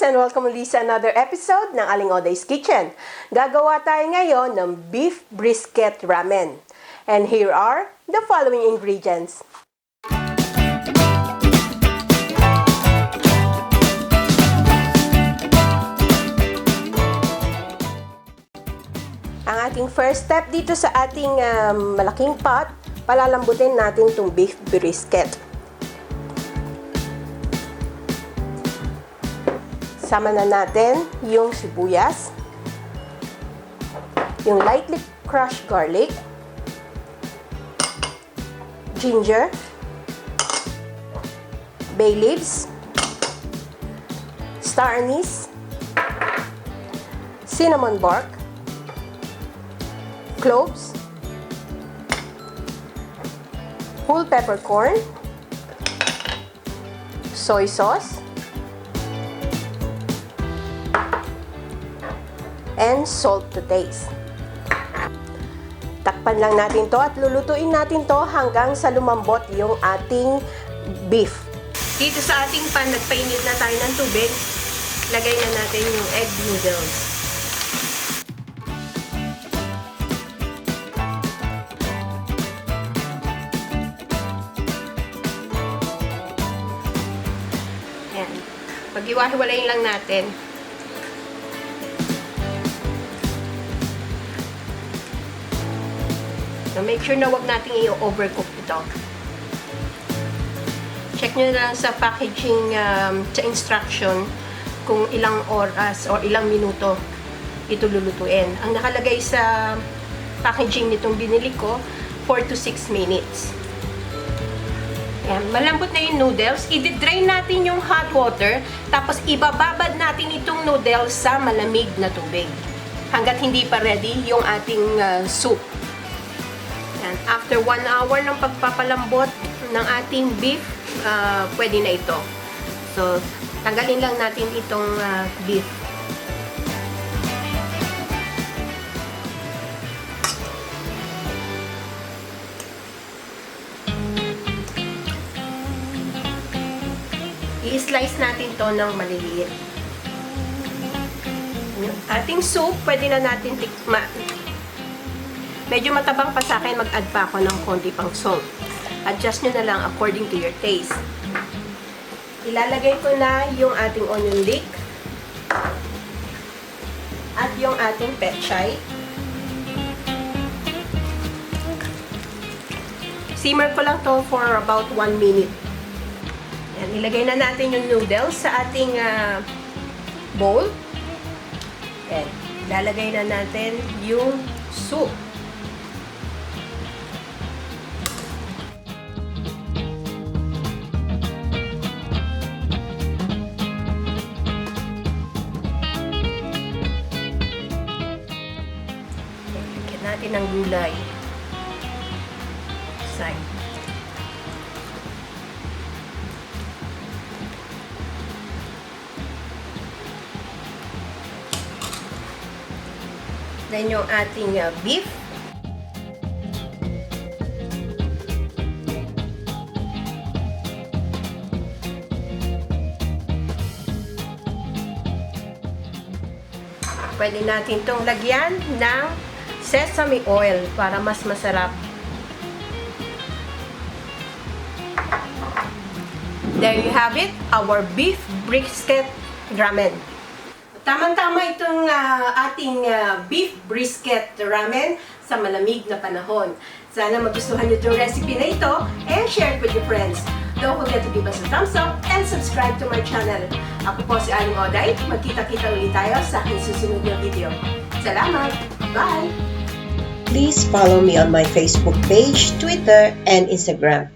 and welcome ulit sa another episode ng Aling Oday's Kitchen. Gagawa tayo ngayon ng beef brisket ramen. And here are the following ingredients. Ang ating first step dito sa ating malaking pot, palalambutin natin itong beef brisket. Sama na natin yung sibuyas, yung lightly crushed garlic, ginger, bay leaves, star anise, cinnamon bark, cloves, whole peppercorn, soy sauce, and salt to taste. Takpan lang natin to at lulutuin natin to hanggang sa lumambot yung ating beef. Dito sa ating pan, nagpainit na tayo ng tubig. Lagay na natin yung egg noodles. Ayan. Pag-iwa-hiwalayin lang natin. So, make sure na wag nating i-overcook ito. Check nyo na lang sa packaging, sa instruction, kung ilang oras or ilang minuto ito lulutuin. Ang nakalagay sa packaging nitong binili ko, 4 to 6 minutes. Ayan, malambot na yung noodles. I-drain natin yung hot water, tapos ibababad natin itong noodles sa malamig na tubig. Hanggat hindi pa ready yung ating soup. And after 1 hour ng pagpapalambot ng ating beef, pwede na ito. So, tanggalin lang natin itong beef. I-slice natin to ng maliliit. Ating soup, pwede na natin tikman. Medyo matabang pa sa akin, mag-add pa ako ng konti pang salt. Adjust nyo na lang according to your taste. Ilalagay ko na yung ating onion leek at yung ating pechay. Simmer ko lang to for about 1 minute. Yan, ilagay na natin yung noodles sa ating bowl. Yan, ilalagay na natin yung soup. Natin ang gulay. Side. Then yung ating beef. Pwede natin itong lagyan ng sesame oil para mas masarap. There you have it, our beef brisket ramen. Tamang-tama itong ating beef brisket ramen sa malamig na panahon. Sana magustuhan nyo itong recipe na ito and share it with your friends. Don't forget to give us a thumbs up and subscribe to my channel. Ako po si Aling Oday. Magkita-kita ulit tayo sa aking susunod na video. Salamat! Bye! Please follow me on my Facebook page, Twitter, and Instagram.